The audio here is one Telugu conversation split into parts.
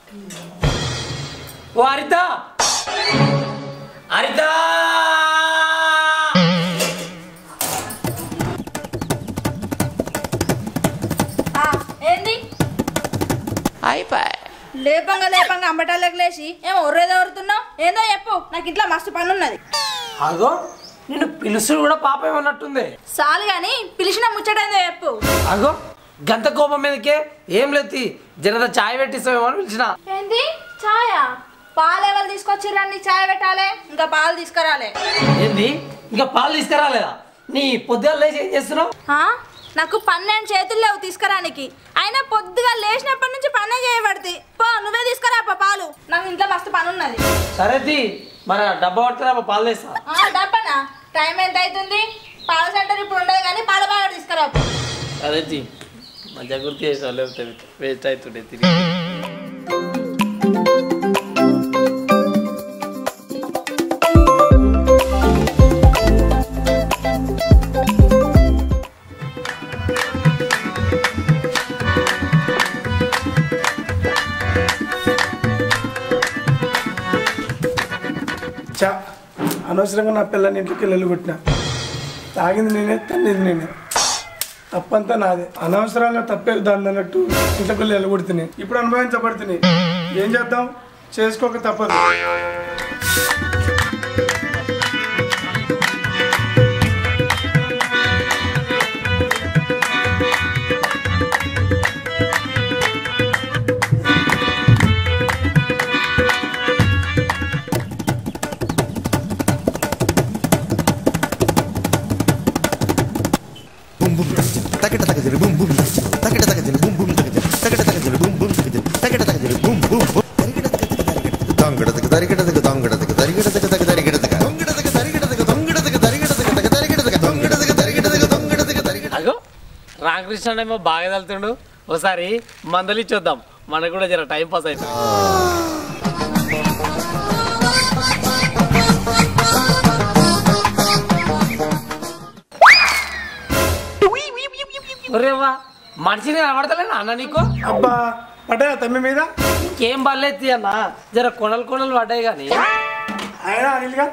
ఓ హరిత హరిత ఏంది అయిపోయి లేపంగా అంబటాలకు లేచి ఏమో ఒర్రేదెవరుతున్నావు ఏందో చెప్పు నాకు ఇంట్లో మస్తు పని ఉన్నది అగో నిన్ను పిలుసుడు కూడా పాపం ఉన్నట్టుంది చాలు గాని పిలిచిన ముచ్చటేందో చెప్పు అగో గంత కోపం మీదకే ఏం లేదు జరద చాయ్ పెట్టిస్తామేమో అని పిలిచిన ఏంది ఛాయ పాలు ఎవరు తీసుకొచ్చిర్రని ఛాయ్ పెట్టాలి ఇంకా పాలు తీసుకురాలే ఏంది ఇంకా పాలు తీసుకురాలేదా నీ పొద్దుగా లేచి ఏం చేస్తున్నావు నాకు 12 చేతులు లేవు తీసుకురానికి అయినా పొద్దుగా లేచినప్పటి నుంచి పనే చేయబడితే పో నువ్వే తీసుకురా పాలు నాకు ఇంట్లో మస్తు పని ఉన్నది సరే మన డబ్బా పట్టుకురా పాలు తెస్తా డబ్బనా టైం ఎంత అవుతుంది పాల సెంటర్ ఇప్పుడు ఉండదు కానీ పాల బాగా తీసుకురా అదే మంచిగా గుర్తు చేసావు లేకపోతే వేస్ట్ అవుతుండే తిరిగి అనవసరంగా నా పిల్లని ఇంట్లోకి వెళ్ళి కొట్టిన తాగింది నేనే తన్నిది నేనే తప్పంతా నాదే అనవసరంగా తప్పేది దాన్ని అన్నట్టు ఇంట్లోకి వెళ్ళి వెళ్ళగొడుతున్నాయి ఇప్పుడు అనుభవించబడుతున్నాయి ఏం చేద్దాం చేసుకోక తప్పదు రామకృష్ణ ఏమో బాగా వెళ్తుండు ఒకసారి మందలు ఇచ్చొద్దాం మనకు కూడా జర టైం పాస్ అవుతుంది ఒరేవా మనిషిని కనబడతలేనా అన్న నీకు అబ్బా పడ్డా తమ్మి మీద ఇంకేం పర్లేదు అన్న జర కొనలు పడ్డాయి కానీ అయినా అనిల్గా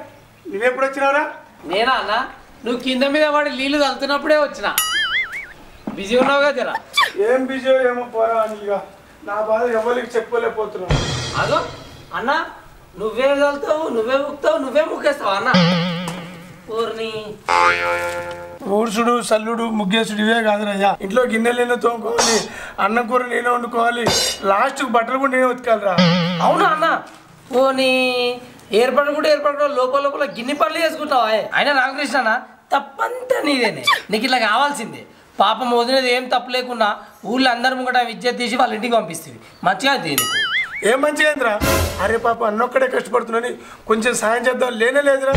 నువ్వెప్పుడు వచ్చినావురా నేనా అన్న నువ్వు కింద మీద పడి నీళ్లు తగ్గుతున్నప్పుడే వచ్చిన బిజీ ఉన్నావుగా జర ఏం బిజీ ఏమో పోరా అనిల్గా నా బాధ ఎవరికి చెప్పలేకపోతున్నా అదో అన్న నువ్వే చల్లుతావు నువ్వే ముక్తావు నువ్వే ముక్కేస్తావు అన్న ఊరిని ఊడ్చుడు సల్లుడు ముగ్గేసుడు ఇవే కాదురయ్యా ఇంట్లో గిన్నెలు నేనే తోముకోవాలి అన్నం కూర నేనే వండుకోవాలి లాస్ట్కి బట్టలు కూడా నేనే ఉతకాలిరా అవునా అన్న పోనీ ఏర్పడకుండా లోపల గిన్నె పనులు చేసుకుంటావా అయినా రామకృష్ణ అన్న తప్పంతా నీదేనే నీకు ఇట్లా కావాల్సిందే పాపం వదిలేది ఏం తప్పు లేకున్నా ఊళ్ళో అందరి ముంగట విద్యుత్ తీసి వాళ్ళ ఇంటికి పంపిస్తుంది మంచిగా నీకు ఏం మంచిగా ఏంద్రా అరే పాప అన్నొక్కడే కష్టపడుతున్నాని కొంచెం సాయం చేద్దాం లేనే లేదురా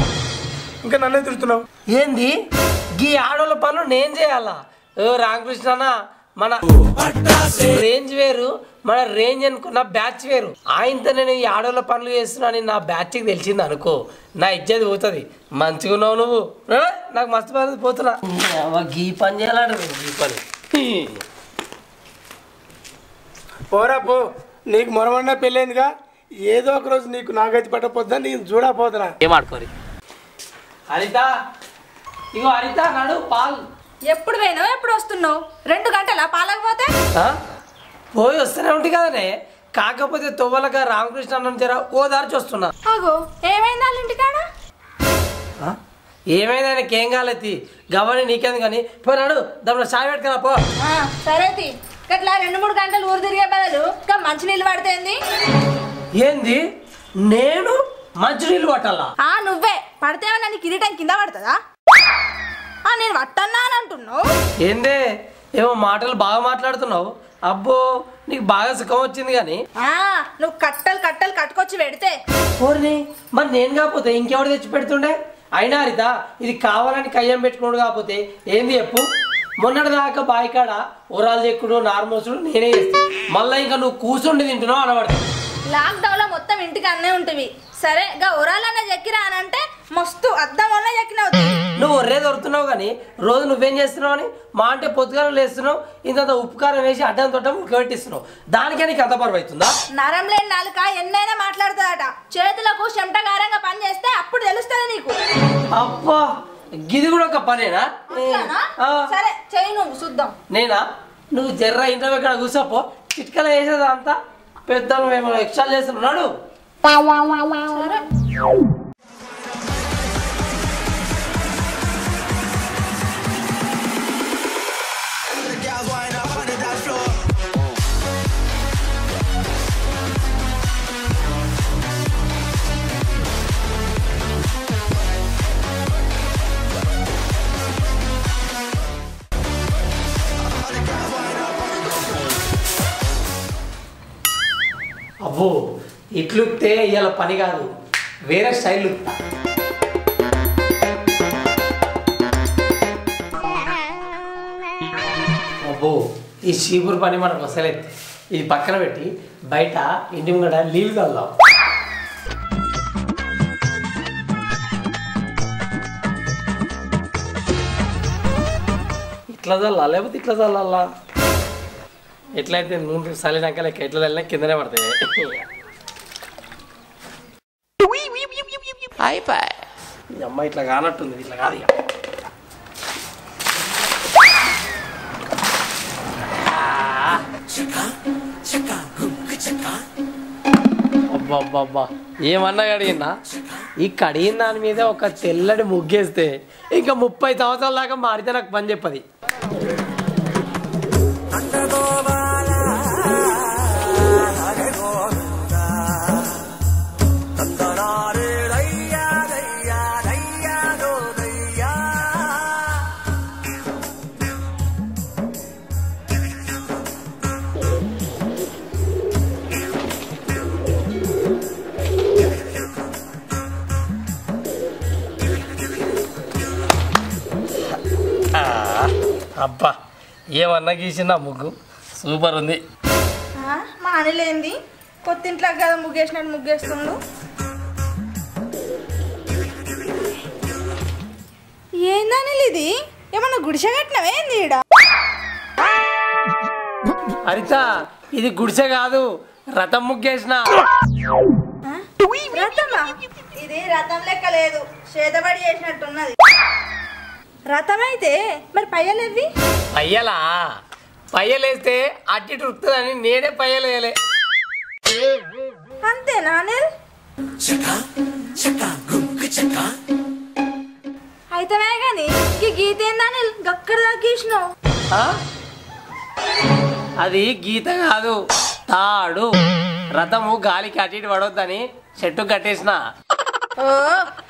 ఇంకా నన్నే తిడుతున్నావు ఏంది గీ ఆడోళ్ళ పనులు నేను చేయాలా ఓ రామకృష్ణ అన్న మన రేంజ్ వేరు మన రేంజ్ అనుకున్న బ్యాచ్ వేరు ఆయనతో నేను ఈ ఆడోళ్ళ పనులు చేస్తున్నాను నా బ్యాచ్కి తెలిసింది అనుకో నా ఇజ్జది పోతుంది మంచిగా ఉన్నావు నువ్వు నాకు మస్తు పని పోతున్నా గీ పని చేయాలంటే గీ పని పోరా పో నీకు మొరమన్నా పెళ్ళైందిగా ఏదో ఒక రోజు నీకు నాగైతే పట్టపోద్దా నీకు చూడపోతున్నా ఏం ఆడుకోరి హరిత ఇగో హరిత నాడు పాలు ఎప్పుడు పోయినావు ఎప్పుడు వస్తున్నావు 2 గంటలా పాలకపోతే పోయి వస్తూనే ఉంటుంది కదనే కాకపోతే తొవ్వలగా రామకృష్ణ అన్నం జర ఓదార్చి వస్తున్నా అగో ఏమైంది వాళ్ళ ఇంటికాడ ఏమైంది ఆయనకి ఏం కాలేదు గవ్వని నీకేంది కానీ పోయినాడు దాంట్లో చాయ్ పెట్టుకున్నా పో సరే ఇట్లా 2-3 గంటలు ఊరు తిరిగే బదులు ఇంకా మంచినీళ్ళు పడితేంది ఏంది నేను మంచినీళ్ళు పట్టాలా నువ్వే పడితేవా నన్ను కిరీటం కింద పడుతుందా నేను పట్టన్నా అని అంటున్నావు ఏందే ఏమో మాటలు బాగా మాట్లాడుతున్నావు అబ్బో నీకు బాగా సుఖం వచ్చింది కానీ నువ్వు కట్టలు కట్టుకొచ్చి పెడితే ఓర్ని మరి నేను కాకపోతే ఇంకెవడు తెచ్చి పెడుతుండే అయినా హరిత ఇది కావాలని కయ్యం పెట్టుకున్నాడు కాకపోతే ఏంది చెప్పు మొన్నటి దాకా బాయికాడ ఊరాలు చెక్కుడు నార్మోసుడు నేనే చేస్తాను మళ్ళీ ఇంకా నువ్వు కూర్చుండి తింటున్నావు అనబడతావు లాక్డౌన్ లో మొత్తం ఇంటికి అన్నే ఉంటుంది సరే గా ఊరాలన్నా చెక్కిరా అని అంటే మస్తు అద్దం వల్ల ఎక్కినావు నువ్వు ఒర్రే దొరుకుతున్నావు కానీ రోజు నువ్వేం చేస్తున్నావు అని మా అంటే పొద్దుగానే లేస్తున్నావు ఇంత ఉప్పుకారం వేసి అడ్డం తొట్టం ఉడకబెట్టిస్తున్నావు దానికే నీకు అంత బరువు అవుతుందా నరం లేని నాలుక ఎన్నైనా మాట్లాడుతుందట చేతులకు చెమటగారంగా పని చేస్తే అప్పుడు తెలుస్తుంది నీకు అబ్బా గిది కూడా ఒక పనేనా సరే చెయ్యి నువ్వు చూద్దాం నేనా నువ్వు జర్ర ఇంట్లో ఇక్కడ కూర్చోపో చిట్కలు వేసేదా అంతా పెద్ద మేము ఎక్స్ట్రా చేస్తున్నాడు అబ్బో ఇట్లుక్తే ఇవాళ పని కాదు వేరే స్టైల్ లుక్తా అబ్బో ఈ చీపురు పని మనకు వస్తలేదు ఇది పక్కన పెట్టి బయట ఇంటి ముంగట నీళ్ళు చల్దాం ఇట్లా చల్లా లేకపోతే ఇట్లా చల్లాలా ఎట్లయితే నూనె చల్లినాక లెక్క ఎట్లా చల్లినా కిందనే పడతాయి అయిపోయి ఈ అమ్మ ఇట్లా కానట్టుంది ఇట్లా కాదు ఇక అబ్బా ఏమన్నా కడిగినా ఈ కడిగిన దాని మీద ఒక తెల్లటి ముగ్గేస్తే ఇంకా 30 సంవత్సరాల దాకా మారితే నాకు పని చెప్పది అబ్బా ఏమన్నా గీసిన ముగ్గు సూపర్ ఉంది మా అనిలేంది కొత్త ఇంట్లో కదా ముగ్గేసినట్టు ముగ్గేస్తుండు ఏందనిల్ ఇది ఏమన్నా గుడిసె కట్టినవేంది ఈడ హరిత ఇది గుడిసె కాదు రథం ముగ్గేసిన రథమా ఇది రథం లెక్క లేదు చేతబడి చేసినట్టున్నది రథం అయితే మరి పయ్యలేవి పయ్యలా పయ్యలేస్తే అట్టి ఉరుకుతుందని నేనే పయ్యలేయలే అంతేనా అనిల్ అయితమే గాని ఈ గీత ఏందనిల్ గక్కడ గీసినావు అది గీత కాదు తాడు రథము గాలికి అటు ఇటు పడొద్దని చెట్టు కట్టేసిన ఓ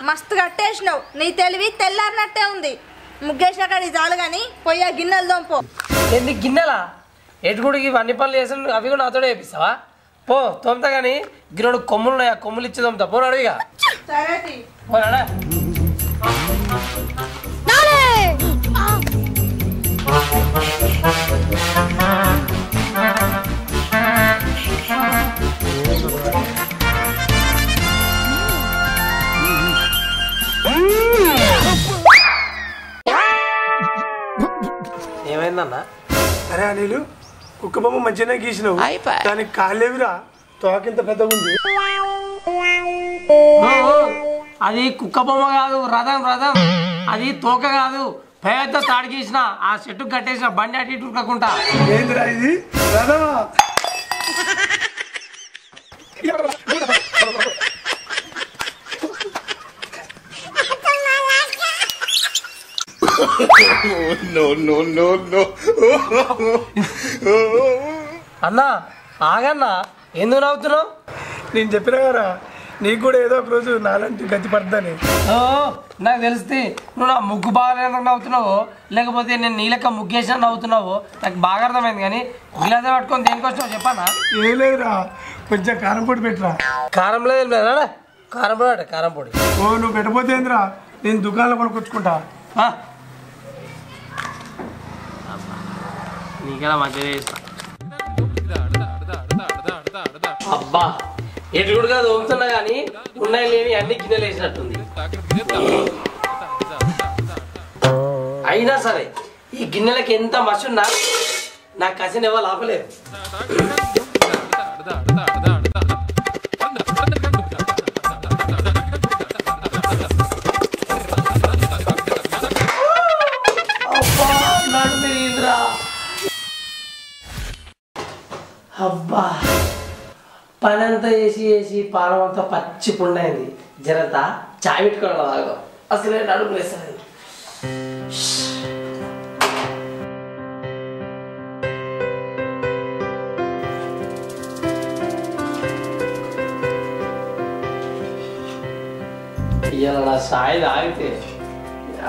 మస్తు కట్టేసినావు నీ తెలివి తెల్లారినట్టే ఉంది ముగ్గేసిన కాడి చాలు గాని పోయి ఆ గిన్నెలు దొంపో ఏంది గిన్నెలా ఎటుకుడికి ఇవన్నీ పనులు చేసిన అవి కూడా నాతోనే చేపిస్తావా పో తోముతా కానీ గిన్నెడు కొమ్ములు ఉన్నాయి ఆ కొమ్ములు ఇచ్చి తోముతా పోనాడు ఇక పోనాడా ఏమైందన్నా అరే అనిలు కుక్క బొమ్మ మంచిగానే గీసినావు దానికి కాళ్ళేవిరా తోకింత పెద్దగా ఉంది అది కుక్క బొమ్మ కాదు రథం రథం అది తోక కాదు పెద్ద తాడు గీసిన ఆ చెట్టు కట్టేసిన బండి అటు ఇటు ఉరకకుండా ఏందిరా ఇది రథమా అన్నా ఆగన్నా ఎందుకు నవ్వుతున్నావు నేను చెప్పినా కదా నీకు కూడా ఏదో ఒక రోజు నాలాంటి గతి పడదని ఓ నాకు తెలిస్తే నువ్వు నా ముగ్గు బాగా నవ్వుతున్నావు లేకపోతే నేను నీ లెక్క ముగ్గేసిన నవ్వుతున్నావు నాకు బాగా అర్థమైంది కానీ గిలాస పట్టుకొని దేనికొచ్చినావు చెప్పానా ఏం లేదురా కొంచెం కారం పొడి పెట్టరా కారం లేదు లేదా కారం పొడి అట కారం పొడి ఓ నువ్వు పెట్టపోతే ఏందిరా నేను దుకాణంలో కొనుక్కొచ్చుకుంటా నీకలా మంచిగా చేస్తా అబ్బా ఎటు కూడా కాదు ఊపుతున్నా కానీ ఉన్నాయి లేని అన్ని గిన్నెలు వేసినట్టుంది అయినా సరే ఈ గిన్నెలకి ఎంత మసున్నా నా కసిన్ ఎవరు ఆపలేదు. అబ్బా పనంతా వేసి పానం అంతా పచ్చి పుండైంది. జరంతా చాయ్ పెట్టుకోవడం లాగా అసలే నడుము వేస్తుంది. ఇవాళ నా చాయ్ తాగితే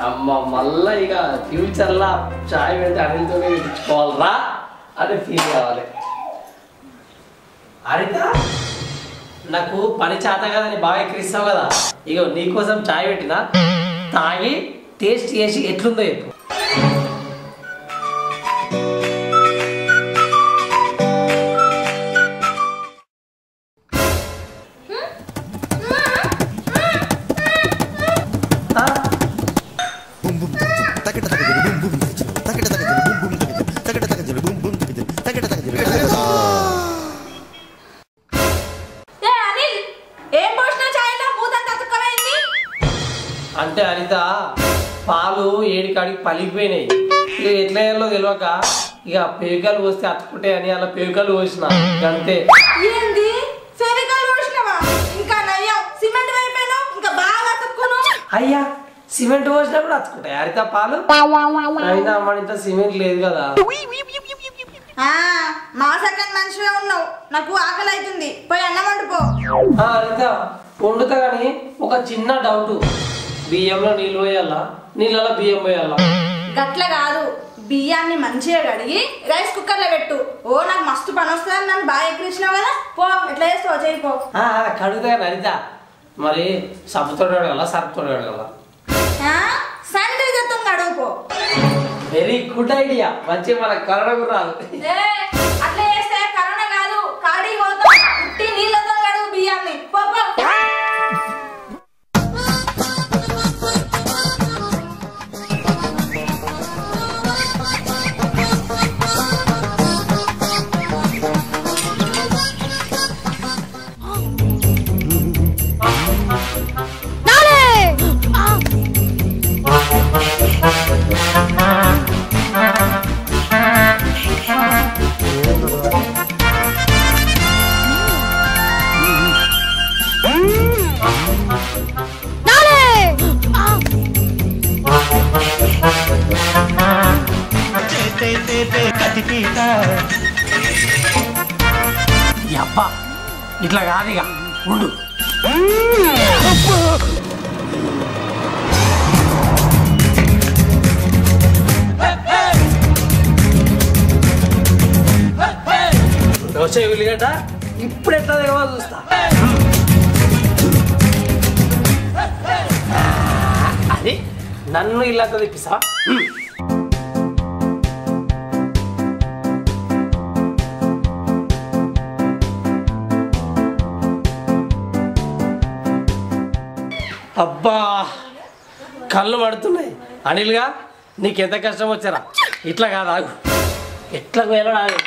అమ్మ మళ్ళా ఇక ఫ్యూచర్లా చాయ్ పెడితే అనితోనే తెచ్చుకోవాలరా అని ఫీల్ కావాలి. అరిత నాకు పని చేత కదని బాగా ఎక్కిరిస్తావు కదా, ఇగో నీకోసం చాయ్ పెట్టినా తాగి టేస్ట్ చేసి ఎట్లుందో చెప్పు. అంటే అనిత పాలు ఏడికాడికి పలిగిపోయినాయి. ఇక ఎట్లా వేయాలో తెలియక ఇక పేవికలు పోస్తే అతుకుంటాయి అని అలా పేవికలు పోసిన అంతే. అయ్యా సిమెంట్ పోసినప్పుడు అతుకుంటాయి హరిత పాలు. అయినా మన ఇంత సిమెంట్ లేదు కదా. మా సెకండ్ మనిషివే ఉన్నావు, నాకు ఆకలి అవుతుంది, పోయి అన్నం వండుకో. హరిత వండుతా కానీ ఒక చిన్న డౌట్, బియ్యంలో నీళ్ళు పోయాలా నీళ్ళలో బియ్యం పోయాలా? గట్ల కాదు, బియ్యాన్ని మంచిగా కడిగి రైస్ కుక్కర్ లో పెట్టు. ఓ నాకు మస్తు పని వస్తుందని నన్ను బాగా ఎక్కిరించినావు కదా, పో ఎట్లా చేస్తావు చేయిపో. కడుగుతా హరిత, మరి సబ్బుతోడు అడగల సర్పుతోడు అడగల? శానిటైజర్ తో కడుగుపో. వెరీ గుడ్ ఐడియా, మంచి మన కరోనా కూడా రాదు. అట్లా చేస్తే కరోనా కాదు కాడి పోతాం. ఉట్టి నీళ్ళతో కడుగు బియ్యాన్ని, పో. అబ్బా ఇట్లా కాదు ఇక ఉండు. దోశ ఉల్లిగడ్డ ఇప్పుడు ఎట్లా తెగవాలి చూస్తా. అది నన్ను ఇల్లంతా తెప్పిస్తా. అబ్బా కళ్ళు పడుతున్నాయి. అనిల్గా నీకెంత కష్టం వచ్చారా? ఇట్లా కాదు, ఆగు, ఎట్లా పోయాలో ఆగు.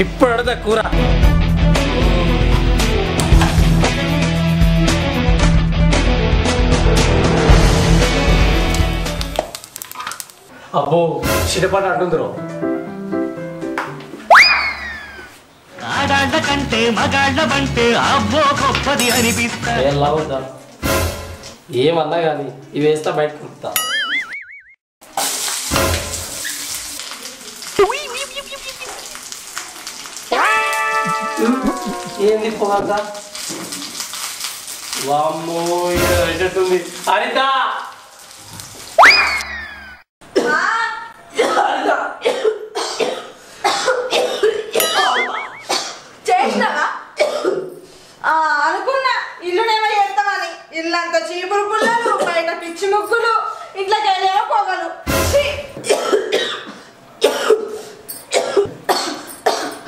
ఇప్పుడు అడదా కూర. అబ్బో చిటపాట అంటుందరు. ఆడాళ్ళ కంటే మగాళ్ళ బంటే అబ్బో గొప్పది అనిపిస్తా. ఏమన్నా కానీ ఇవి వేస్తా బయటకు కుడతా. ఏంది పోగా? వామ్మో ఇటుంది. హరిత చేసినావా? అనుకున్నా ఇల్లునేమో చేస్తామని, ఇల్లు అంతా బయట పిచ్చి ముగ్గులు ఇంట్లోకి వెళ్ళేమో పోగలు.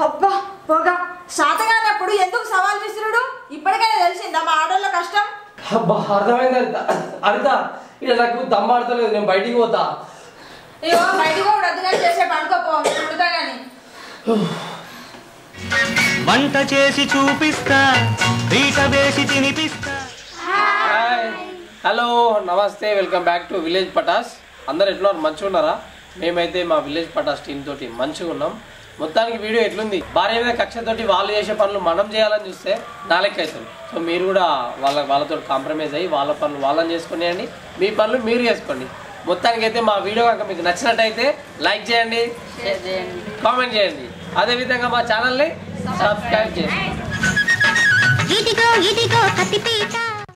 అబ్బా పోగా శాతగానప్పుడు ఎందుకు సవాల్ విసురుడు? ఇప్పటికైనా తెలిసిందా మా ఆడోళ్ళ కష్టం? అబ్బా అర్థమైంది అర్థ ఇక నాకు దమ్మాడతలేదు, నేను బయటికి పోతా. అయ్యో బయటికి కూడా వద్దుగా చేసే పండుకోపో ఉడతా గాని. వంట చేసి చూపిస్తా, పీట వేసి తినిపిస్తా. హలో నమస్తే, welcome back to village Patas. అందరు ఎట్లున్నారు? మంచిగా ఉన్నారా? మేమైతే మా విలేజ్ పటాస్ టీమ్ తోటి మంచిగా ఉన్నాం. మొత్తానికి వీడియో ఎట్లుంది? భార్య మీద కక్షతోటి వాళ్ళు చేసే పనులు మనం చేయాలని చూస్తే నాలెక్క అవుతుంది. సో మీరు కూడా వాళ్ళతో కాంప్రమైజ్ అయ్యి వాళ్ళ పనులు వాళ్ళని చేసుకునేయండి, మీ పనులు మీరు చేసుకోండి. మొత్తానికి అయితే మా వీడియో కనుక మీకు నచ్చినట్టయితే లైక్ చేయండి, కామెంట్ చేయండి, అదేవిధంగా మా ఛానల్ని సబ్స్క్రైబ్ చేయండి.